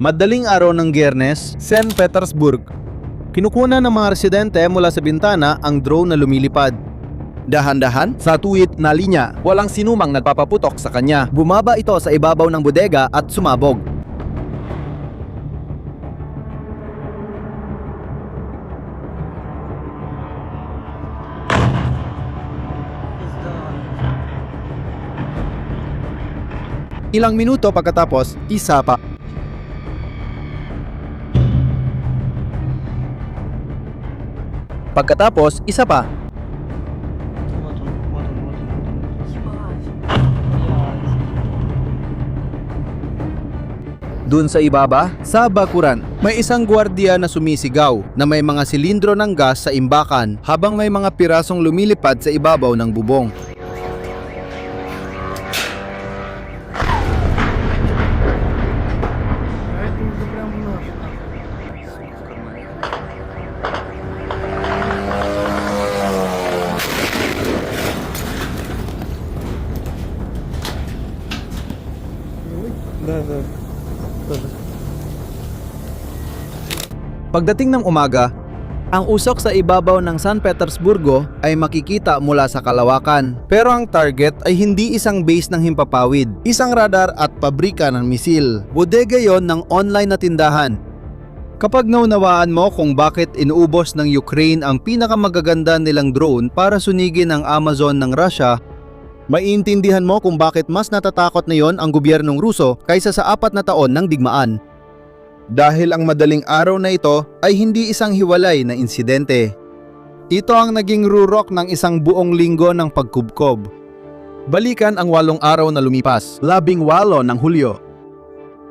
Madaling araw ng Biyernes, St. Petersburg. Kinukuna ng mga residente mula sa bintana ang drone na lumilipad. Dahan-dahan, sa tuwid na linya, walang sinumang nagpapaputok sa kanya. Bumaba ito sa ibabaw ng bodega at sumabog. Ilang minuto pagkatapos, isa pa. Pagkatapos, isa pa. Dun sa ibaba, sa bakuran, may isang gwardiya na sumisigaw na may mga silindro ng gas sa imbakan habang may mga pirasong lumilipad sa ibabaw ng bubong. Pagdating ng umaga, ang usok sa ibabaw ng San Petersburgo ay makikita mula sa kalawakan. Pero ang target ay hindi isang base ng himpapawid, isang radar at pabrika ng misil. Bodega yon ng online na tindahan. Kapag naunawaan mo kung bakit inuubos ng Ukraine ang pinakamagaganda nilang drone para sunigin ang Amazon ng Russia, maiintindihan mo kung bakit mas natatakot ngayon ang gobyernong Ruso kaysa sa 4 na taon ng digmaan. Dahil ang madaling araw na ito ay hindi isang hiwalay na insidente. Ito ang naging rurok ng isang buong linggo ng pagkubkob. Balikan ang 8 araw na lumipas, 18 ng Hulyo.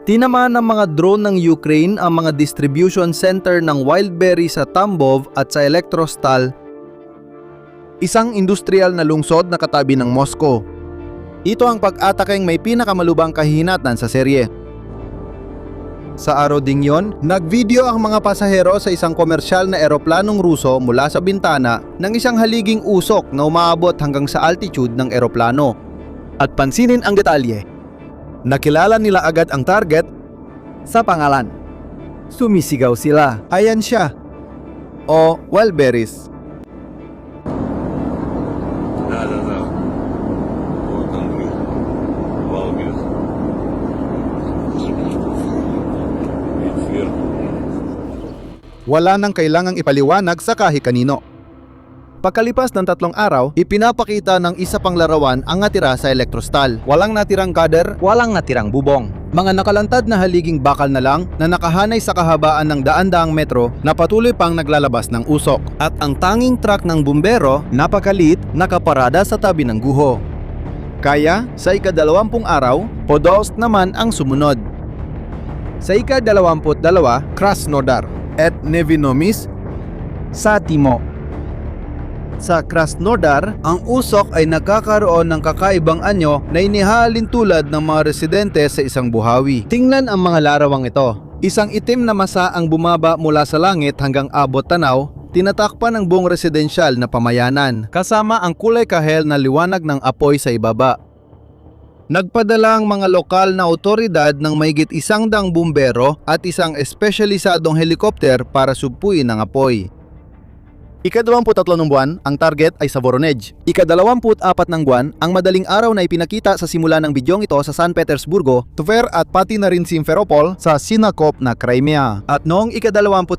Tinamaan ng mga drone ng Ukraine ang mga distribution center ng Wildberry sa Tambov at sa Elektrostal, isang industrial na lungsod na katabi ng Moscow. Ito ang pag-atakeng may pinakamalubang kahihinatan sa serye. Sa araw ding yon, nagvideo ang mga pasahero sa isang komersyal na eroplanong Ruso mula sa bintana ng isang haliging usok na umaabot hanggang sa altitude ng eroplano. At pansinin ang detalye. Nakilala nila agad ang target sa pangalan. Sumisigaw sila. Ayan siya. O Wildberries. Да. Вот он, Валберес. Сверху. Wala nang kailangang ipaliwanag sa kahit kanino. Pagkalipas ng 3 araw, ipinapakita ng isa pang larawan ang natira sa Elektrostal. Walang natirang kader, walang natirang bubong. Mga nakalantad na haliging bakal na lang na nakahanay sa kahabaan ng daan-daang metro na patuloy pang naglalabas ng usok. At ang tanging truck ng bumbero, napakalit, nakaparada sa tabi ng guho. Kaya, sa ika-20 araw, Podolsk naman ang sumunod. Sa ika-22, Krasnodar at Nevinomys sa Timo. Sa Krasnodar, ang usok ay nagkakaroon ng kakaibang anyo na inihalin tulad ng mga residente sa isang buhawi. Tingnan ang mga larawang ito. Isang itim na masa ang bumaba mula sa langit hanggang abot tanaw, tinatakpan ng buong residensyal na pamayanan, kasama ang kulay kahel na liwanag ng apoy sa ibaba. Nagpadala ang mga lokal na otoridad ng mahigit 100 bumbero at isang espesyalisadong helikopter para sugpuin ang apoy. Ika-23 ng buwan, ang target ay sa Voronezh. Ika-24 ng buwan, ang madaling araw na ipinakita sa simula ng bidyong ito sa San Petersburgo, Tver at pati na rin Simferopol sa Sinakop na Crimea. At noong ika-25,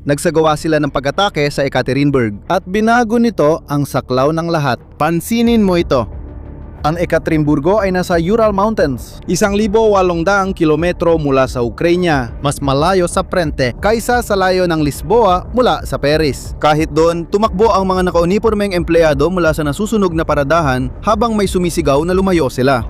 nagsagawa sila ng pag-atake sa Ekaterinburg. At binago nito ang saklaw ng lahat. Pansinin mo ito. Ang Ekaterinburgo ay nasa Ural Mountains, 1,800 kilometro mula sa Ukraine, mas malayo sa frente kaysa sa layo ng Lisboa mula sa Paris. Kahit doon, tumakbo ang mga nakaunipormeng empleyado mula sa nasusunog na paradahan habang may sumisigaw na lumayo sila.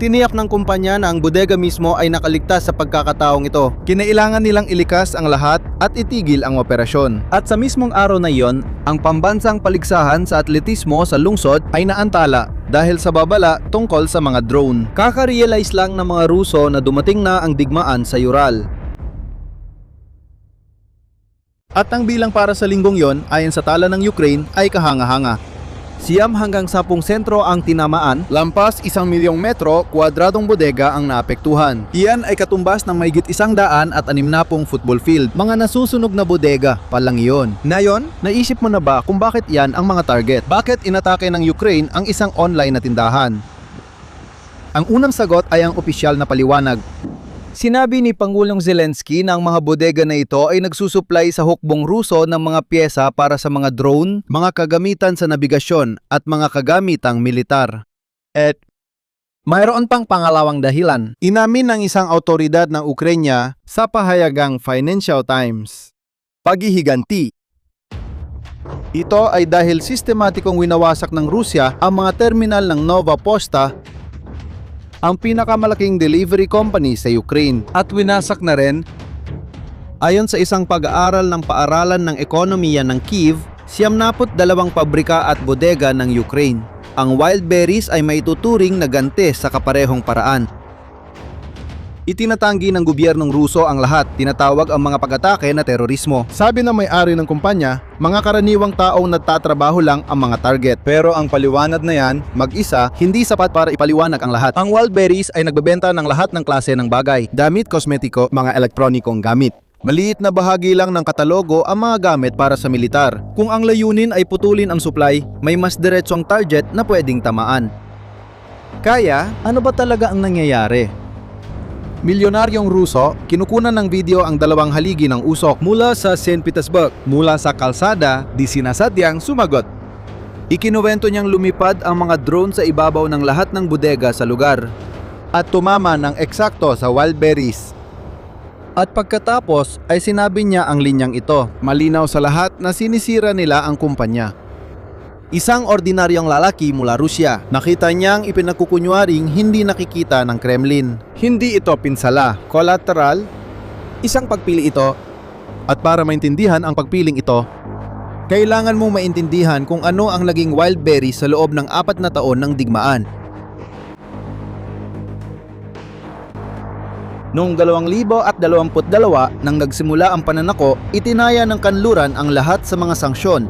Tiniyak ng kumpanya na ang bodega mismo ay nakaligtas sa pagkakataong ito. Kinailangan nilang ilikas ang lahat at itigil ang operasyon. At sa mismong araw na iyon, ang pambansang paligsahan sa atletismo sa lungsod ay naantala dahil sa babala tungkol sa mga drone. Kaka-realize lang ng mga Ruso na dumating na ang digmaan sa Ural. At ang bilang para sa linggong yon ayon sa tala ng Ukraine ay kahanga-hanga. Siyam hanggang 10 sentro ang tinamaan, lampas 1,000,000 metro kwadradong bodega ang naapektuhan. Iyan ay katumbas ng mahigit 160 football field. Mga nasusunog na bodega pa lang iyon. Ngayon, naisip mo na ba kung bakit yan ang mga target? Bakit inatake ng Ukraine ang isang online na tindahan? Ang unang sagot ay ang opisyal na paliwanag. Sinabi ni Pangulong Zelensky na ang mga bodega na ito ay nagsusupply sa hukbong Ruso ng mga pyesa para sa mga drone, mga kagamitan sa nabigasyon at mga kagamitang militar. At mayroon pang pangalawang dahilan. Inamin ng isang autoridad ng Ukraine sa pahayagang Financial Times. Paghihiganti. Ito ay dahil sistematikong winawasak ng Rusya ang mga terminal ng Nova Posta, ang pinakamalaking delivery company sa Ukraine, at winasak na rin. Ayon sa isang pag-aaral ng Paaralan ng Ekonomiya ng Kyiv, 72 pabrika at bodega ng Ukraine. Ang wild berries ay maituturing na ganti sa kaparehong paraan. Itinatanggi ng gobyernong Ruso ang lahat, tinatawag ang mga pag-atake na terorismo. Sabi ng may-ari ng kumpanya, mga karaniwang taong nagtatrabaho lang ang mga target. Pero ang paliwanag na yan, mag-isa, hindi sapat para ipaliwanag ang lahat. Ang wild berries ay nagbebenta ng lahat ng klase ng bagay, damit, kosmetiko, mga elektronikong gamit. Maliit na bahagi lang ng katalogo ang mga gamit para sa militar. Kung ang layunin ay putulin ang supply, may mas diretsong target na pwedeng tamaan. Kaya, ano ba talaga ang nangyayari? Milyonaryong Ruso, kinukunan ng video ang dalawang haligi ng usok mula sa St. Petersburg. Mula sa kalsada, di sinasadyang sumagot. Ikinuwento niyang lumipad ang mga drone sa ibabaw ng lahat ng bodega sa lugar at tumama ng eksakto sa wild berries. At pagkatapos ay sinabi niya ang linyang ito. Malinaw sa lahat na sinisira nila ang kumpanya. Isang ordinaryong lalaki mula Rusya. Nakita niyang ipinagkukunwaring hindi nakikita ng Kremlin. Hindi ito pinsala, collateral, isang pagpili ito. At para maintindihan ang pagpiling ito, kailangan mong maintindihan kung ano ang naging wild berry sa loob ng 4 na taon ng digmaan. Noong 2022 nang nagsimula ang pananako, itinaya ng kanluran ang lahat sa mga sanksyon.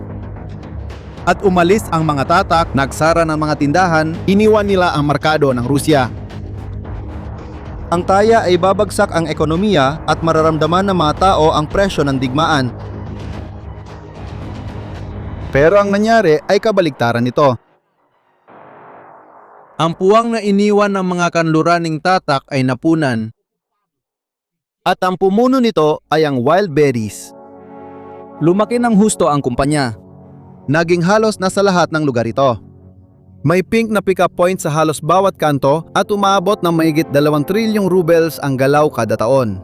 At umalis ang mga tatak, nagsara ng mga tindahan, iniwan nila ang merkado ng Rusya. Ang taya ay babagsak ang ekonomiya at mararamdaman ng mga tao ang presyo ng digmaan. Pero ang nangyari ay kabaligtaran nito. Ang puwang na iniwan ng mga kanluraning tatak ay napunan. At ang pumuno nito ay ang wild berries. Lumaki ng husto ang kumpanya. Naging halos nasa lahat ng lugar ito. May pink na pick-up point sa halos bawat kanto at umaabot ng mahigit 2 trilyong rubles ang galaw kada taon.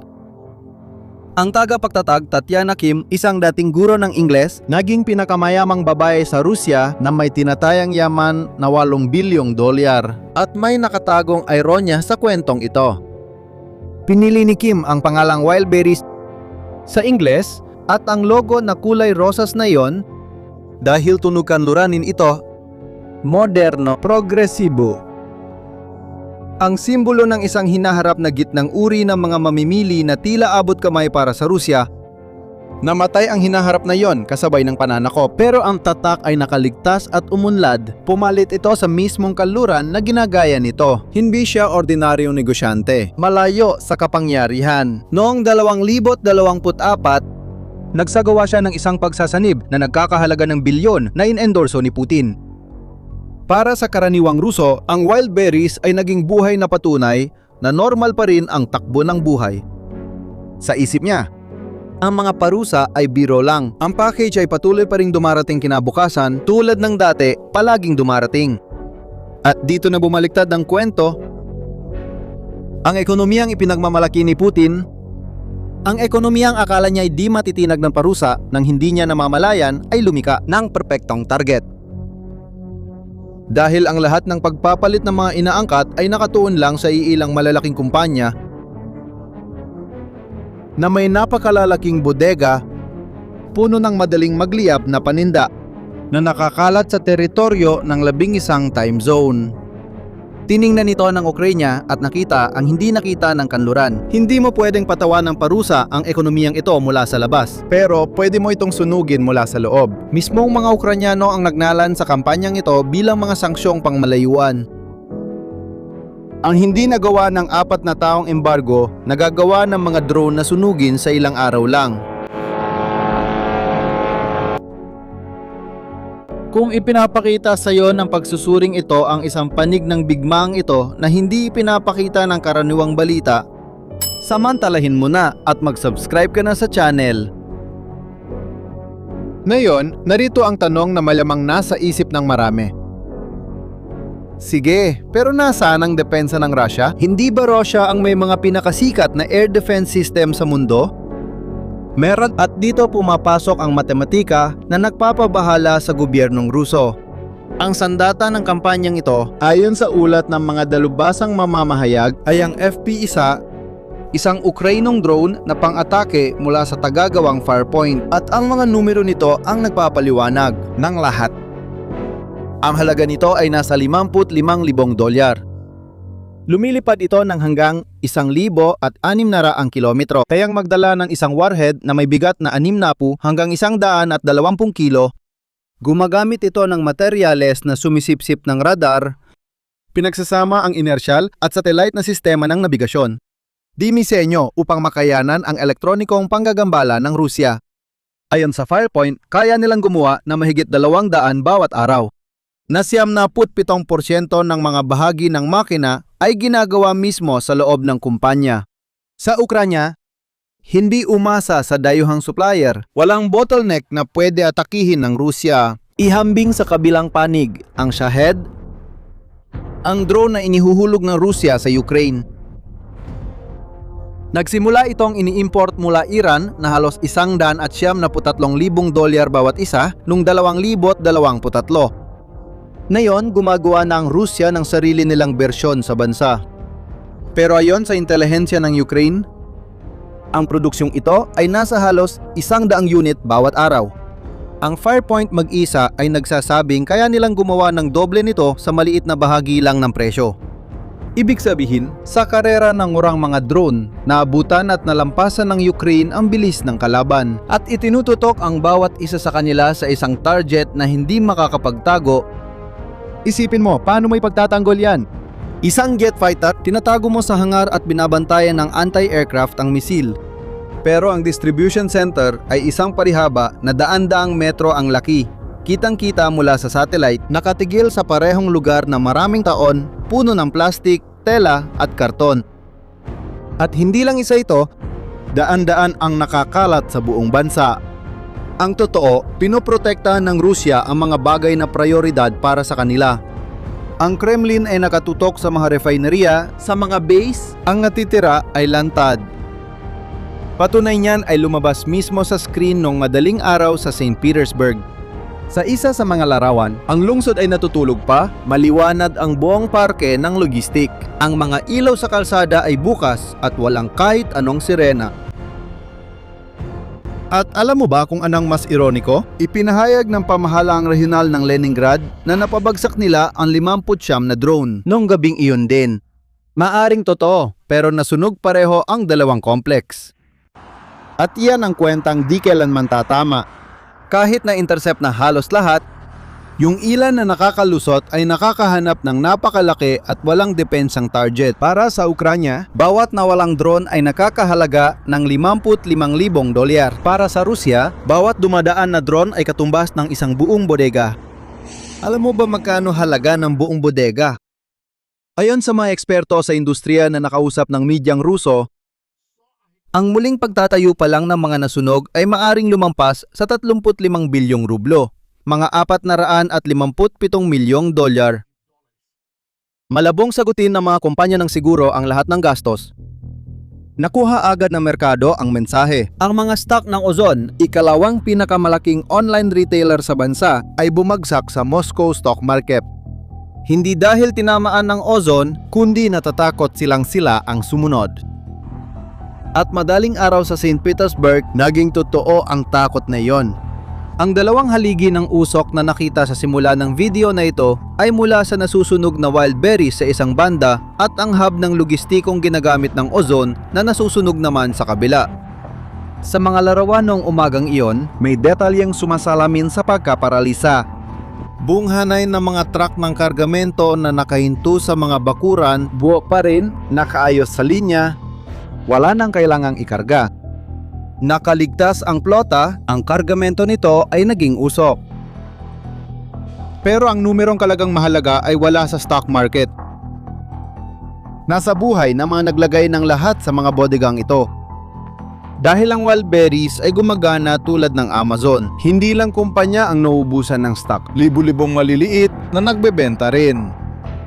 Ang tagapagtatag Tatiana Kim, isang dating guro ng Ingles, naging pinakamayamang babae sa Rusya na may tinatayang yaman na 8 bilyong dolyar. At may nakatagong ironya sa kwentong ito. Pinili ni Kim ang pangalang wild berries sa Ingles at ang logo na kulay rosas na iyon dahil tunog kanluranin ito, moderno, progresibo. Ang simbolo ng isang hinaharap na gitnang uri ng mga mamimili na tila abot kamay para sa Rusya. Namatay ang hinaharap na yon kasabay ng pananakop, pero ang tatak ay nakaligtas at umunlad. Pumalit ito sa mismong kanluran na ginagaya nito. Hindi siya ordinaryong negosyante, malayo sa kapangyarihan. Noong 2024, nagsagawa siya ng isang pagsasanib na nagkakahalaga ng bilyon na inendorso ni Putin. Para sa karaniwang Ruso, ang wild berries ay naging buhay na patunay na normal pa rin ang takbo ng buhay. Sa isip niya, ang mga parusa ay biro lang. Ang package ay patuloy pa ring dumarating kinabukasan tulad ng dati, palaging dumarating. At dito na bumaliktad ang kwento. Ang ekonomiyang ipinagmamalaki ni Putin, ang ekonomiyang akala niya ay di matitinag ng parusa nang hindi niya namamalayan ay lumika ng perpektong target. Dahil ang lahat ng pagpapalit ng mga inaangkat ay nakatuon lang sa iilang malalaking kumpanya na may napakalalaking bodega, puno ng madaling magliyab na paninda na nakakalat sa teritoryo ng 11 time zone. Tiningnan ito ng Ukraine at nakita ang hindi nakita ng kanluran. Hindi mo pwedeng patawan ng parusa ang ekonomiyang ito mula sa labas. Pero pwede mo itong sunugin mula sa loob. Mismong mga Ukrainyano ang nagnalan sa kampanyang ito bilang mga sangsyong pangmalayuan. Ang hindi nagawa ng 4 na taong embargo, nagagawa ng mga drone na sunugin sa ilang araw lang. Kung ipinapakita sa iyo ng pagsusuring ito ang isang panig ng bigmaang ito na hindi ipinapakita ng karaniwang balita, samantalahin mo na at mag-subscribe ka na sa channel. Ngayon, narito ang tanong na malamang nasa isip ng marami. Sige, pero nasaan ang depensa ng Russia? Hindi ba Russia ang may mga pinakasikat na air defense system sa mundo? Meron at dito pumapasok ang matematika na nagpapabahala sa gobyernong Ruso. Ang sandata ng kampanyang ito, ayon sa ulat ng mga dalubhasang mamamahayag, ay ang FP-1, isang Ukrainong drone na pang-atake mula sa tagagawang Farpoint, at ang mga numero nito ang nagpapaliwanag ng lahat. Ang halaga nito ay nasa $55,000. Lumilipad ito ng hanggang 1,600 kilometro, kayang magdala ng isang warhead na may bigat na 60 hanggang 120 kilo. Gumagamit ito ng materyales na sumisipsip ng radar, pinagsasama ang inertial at satellite na sistema ng nabigasyon. Dinisenyo upang makayanan ang elektronikong panggagambala ng Rusya. Ayon sa Firepoint, kaya nilang gumawa na mahigit 200 bawat araw. Na 97% ng mga bahagi ng makina ay ginagawa mismo sa loob ng kumpanya. Sa Ukraine, hindi umasa sa dayuhang supplier. Walang bottleneck na pwede atakihin ng Rusya. Ihambing sa kabilang panig ang Shahed, ang drone na inihuhulog ng Rusya sa Ukraine. Nagsimula itong ini-import mula Iran na halos $173,000 bawat isa noong 2023. Ngayon, gumagawa na ang Rusya ng sarili nilang bersyon sa bansa. Pero ayon sa intelihensya ng Ukraine, ang produksyong ito ay nasa halos 100 unit bawat araw. Ang Firepoint mag-isa ay nagsasabing kaya nilang gumawa ng doble nito sa maliit na bahagi lang ng presyo. Ibig sabihin, sa karera ng urang mga drone, naabutan at nalampasan ng Ukraine ang bilis ng kalaban at itinututok ang bawat isa sa kanila sa isang target na hindi makakapagtago. Isipin mo, paano mo ipagtatanggol yan? Isang jet fighter, tinatago mo sa hangar at binabantayan ng anti-aircraft ang misil. Pero ang distribution center ay isang parihaba na daan-daang metro ang laki. Kitang-kita mula sa satellite, nakatigil sa parehong lugar na maraming taon, puno ng plastik, tela at karton. At hindi lang isa ito, daan-daan ang nakakalat sa buong bansa. Ang totoo, pinoprotektahan ng Rusya ang mga bagay na prioridad para sa kanila. Ang Kremlin ay nakatutok sa mga refineria, sa mga base, ang natitira ay lantad. Patunay niyan ay lumabas mismo sa screen noong madaling araw sa St. Petersburg. Sa isa sa mga larawan, ang lungsod ay natutulog pa, maliwanag ang buong parke ng logistik. Ang mga ilaw sa kalsada ay bukas at walang kahit anong sirena. At alam mo ba kung anong mas ironiko? Ipinahayag ng pamahalaang regional ng Leningrad na napabagsak nila ang 59 na drone noong gabing iyon din. Maaring totoo, pero nasunog pareho ang dalawang complex. At iyan ang kwentang di kailanman tatama. Kahit na-intercept na halos lahat, yung ilan na nakakalusot ay nakakahanap ng napakalaki at walang depensang target. Para sa Ukraine, bawat nawalang drone ay nakakahalaga ng $55,000. Para sa Rusya, bawat dumadaan na drone ay katumbas ng isang buong bodega. Alam mo ba magkano halaga ng buong bodega? Ayon sa mga eksperto sa industriya na nakausap ng medyang Ruso, ang muling pagtatayo pa lang ng mga nasunog ay maaring lumampas sa 35 bilyong rublo, mga $457 milyong. Malabong sagutin ng mga kumpanya ng siguro ang lahat ng gastos. Nakuha agad ng merkado ang mensahe. Ang mga stock ng Ozon, ikalawang pinakamalaking online retailer sa bansa, ay bumagsak sa Moscow stock market. Hindi dahil tinamaan ng Ozon, kundi natatakot sila ang sumunod. At madaling araw sa St. Petersburg, naging totoo ang takot na iyon. Ang dalawang haligi ng usok na nakita sa simula ng video na ito ay mula sa nasusunog na wild berries sa isang banda at ang hub ng logistikong ginagamit ng Ozone na nasusunog naman sa kabila. Sa mga larawan noong umagang iyon, may detalyeng sumasalamin sa pagkaparalisa. Buong hanay ng mga truck ng kargamento na nakahinto sa mga bakuran, buo pa rin, nakaayos sa linya, wala nang kailangang ikarga. Nakaligtas ang plota, ang kargamento nito ay naging usok. Pero ang numerong kalagang mahalaga ay wala sa stock market. Nasa buhay na mga naglagay ng lahat sa mga bodegang ito. Dahil ang wild berries ay gumagana tulad ng Amazon, hindi lang kumpanya ang nauubusan ng stock, libu-libong maliliit na nagbebenta rin.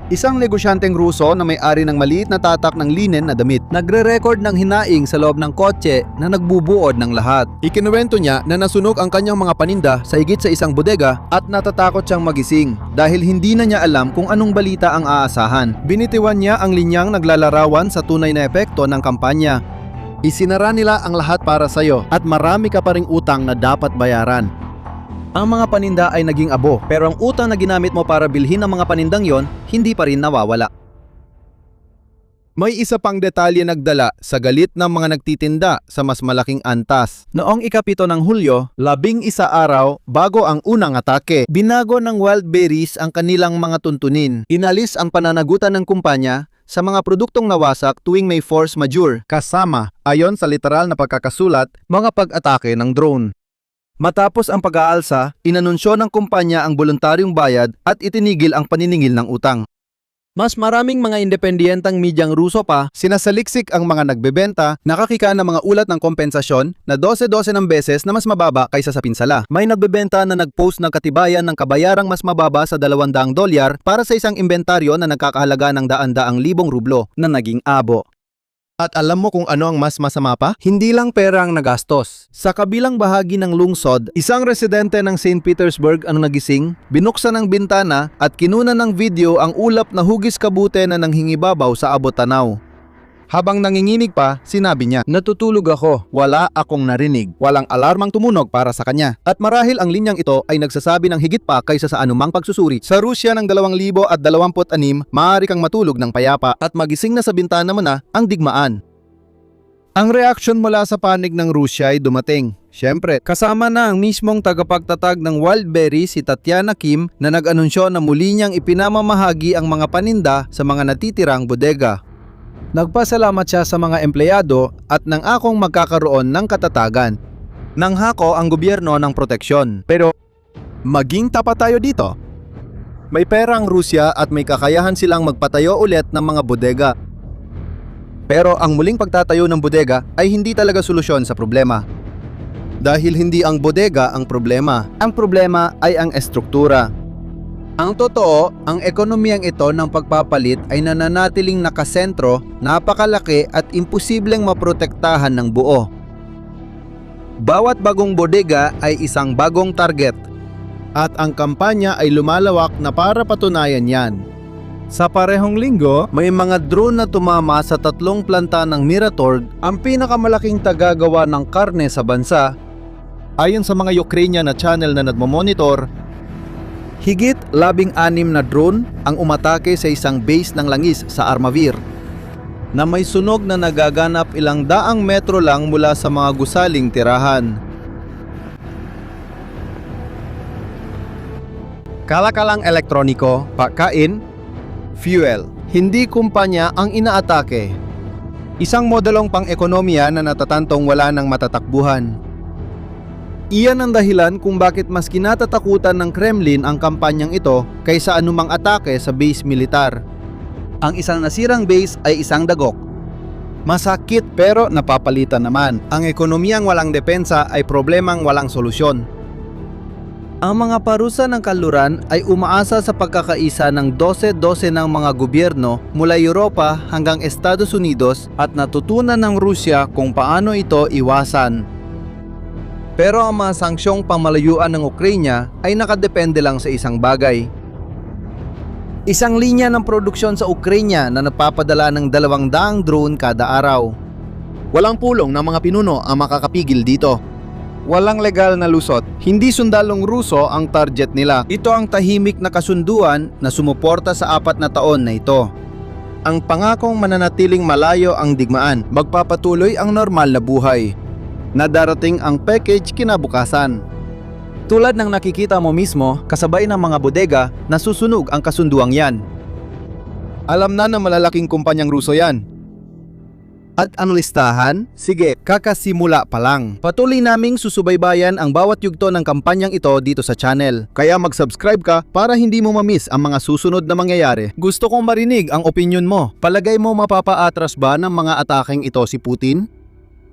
Isang negosyanteng Ruso na may-ari ng maliit na tatak ng linen na damit, nagre-record ng hinaing sa loob ng kotse na nagbubuod ng lahat. Ikinuwento niya na nasunog ang kanyang mga paninda sa higit sa isang bodega at natatakot siyang magising dahil hindi na niya alam kung anong balita ang aasahan. Binitiwan niya ang linyang naglalarawan sa tunay na epekto ng kampanya. Isinara nila ang lahat para sa'yo at marami ka pa ring utang na dapat bayaran. Ang mga paninda ay naging abo, pero ang utang na ginamit mo para bilhin ang mga panindang yon, hindi pa rin nawawala. May isa pang detalye nagdala sa galit ng mga nagtitinda sa mas malaking antas. Noong ika-7 ng Hulyo, 11 araw bago ang unang atake, binago ng wild berries ang kanilang mga tuntunin. Inalis ang pananagutan ng kumpanya sa mga produktong nawasak tuwing may force majeure, kasama, ayon sa literal na pagkakasulat, mga pag-atake ng drone. Matapos ang pag-aalsa, inanunsyo ng kumpanya ang voluntaryong bayad at itinigil ang paniningil ng utang. Mas maraming mga independentang medyang Ruso pa, sinasaliksik ang mga nagbebenta, nakakika ng mga ulat ng kompensasyon na 12-12 ng beses na mas mababa kaysa sa pinsala. May nagbebenta na nag-post ng katibayan ng kabayarang mas mababa sa $200 para sa isang inventaryo na nagkakahalaga ng daan-daang libong rublo na naging abo. At alam mo kung ano ang mas masama pa? Hindi lang pera ang nagastos. Sa kabilang bahagi ng lungsod, isang residente ng St. Petersburg ang nagising, binuksan ang bintana at kinuna ng video ang ulap na hugis kabute na nanghingibabaw sa abot tanaw. Habang nanginginig pa, sinabi niya, "Natutulog ako, wala akong narinig, walang alarmang tumunog para sa kanya." At marahil ang linyang ito ay nagsasabi ng higit pa kaysa sa anumang pagsusuri. Sa Rusya ng 2026, maaari kang matulog ng payapa at magising na sa bintana mo na ang digmaan. Ang reaksyon mula sa panig ng Rusya ay dumating. Siyempre, kasama na ang mismong tagapagtatag ng wild berries si Tatiana Kim na nag-anunsyo na muli niyang ipinamamahagi ang mga paninda sa mga natitirang bodega. Nagpasalamat siya sa mga empleyado at nang akong magkakaroon ng katatagan. Nanghako ang gobyerno ng proteksyon. Pero maging tapat tayo dito. May pera ang Rusya at may kakayahan silang magpatayo ulit ng mga bodega. Pero ang muling pagtatayo ng bodega ay hindi talaga solusyon sa problema. Dahil hindi ang bodega ang problema ay ang estruktura. Ang totoo, ang ekonomiyang ito ng pagpapalit ay nananatiling nakasentro, napakalaki at imposibleng maprotektahan ng buo. Bawat bagong bodega ay isang bagong target at ang kampanya ay lumalawak na para patunayan yan. Sa parehong linggo, may mga drone na tumama sa 3 planta ng Miratorg, ang pinakamalaking tagagawa ng karne sa bansa. Ayon sa mga Ukrainian na channel na nagmamonitor, higit 16 na drone ang umatake sa isang base ng langis sa Armavir na may sunog na nagaganap ilang daang metro lang mula sa mga gusaling tirahan. Kalakalang elektroniko, pagkain, fuel. Hindi kumpanya ang inaatake. Isang modelong pang-ekonomiya na natatantong wala ng matatakbuhan. Iyan ang dahilan kung bakit mas kinatatakutan ng Kremlin ang kampanyang ito kaysa anumang atake sa base militar. Ang isang nasirang base ay isang dagok. Masakit pero napapalitan naman. Ang ekonomiyang walang depensa ay problemang walang solusyon. Ang mga parusa ng kanluran ay umaasa sa pagkakaisa ng 12-12 ng mga gobyerno mula Europa hanggang Estados Unidos at natutunan ng Rusya kung paano ito iwasan. Pero ang mga sangsyong pamalayuan ng Ukraine ay nakadepende lang sa isang bagay. Isang linya ng produksyon sa Ukraine na nagpapadala ng 200 drone kada araw. Walang pulong ng mga pinuno ang makakapigil dito. Walang legal na lusot. Hindi sundalong Ruso ang target nila. Ito ang tahimik na kasunduan na sumuporta sa 4 na taon na ito. Ang pangakong mananatiling malayo ang digmaan, magpapatuloy ang normal na buhay. Na darating ang package kinabukasan. Tulad ng nakikita mo mismo, kasabay ng mga bodega, nasusunog ang kasunduang yan. Alam na ng malalaking kumpanyang Ruso yan. At ang listahan? Sige, kakasimula pa lang. Patuloy naming susubaybayan ang bawat yugto ng kampanyang ito dito sa channel. Kaya mag-subscribe ka para hindi mo ma-miss ang mga susunod na mangyayari. Gusto kong marinig ang opinion mo. Palagay mo mapapaatras ba ng mga ataking ito si Putin?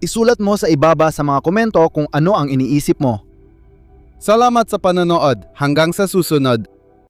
Isulat mo sa ibaba sa mga komento kung ano ang iniisip mo. Salamat sa panonood. Hanggang sa susunod.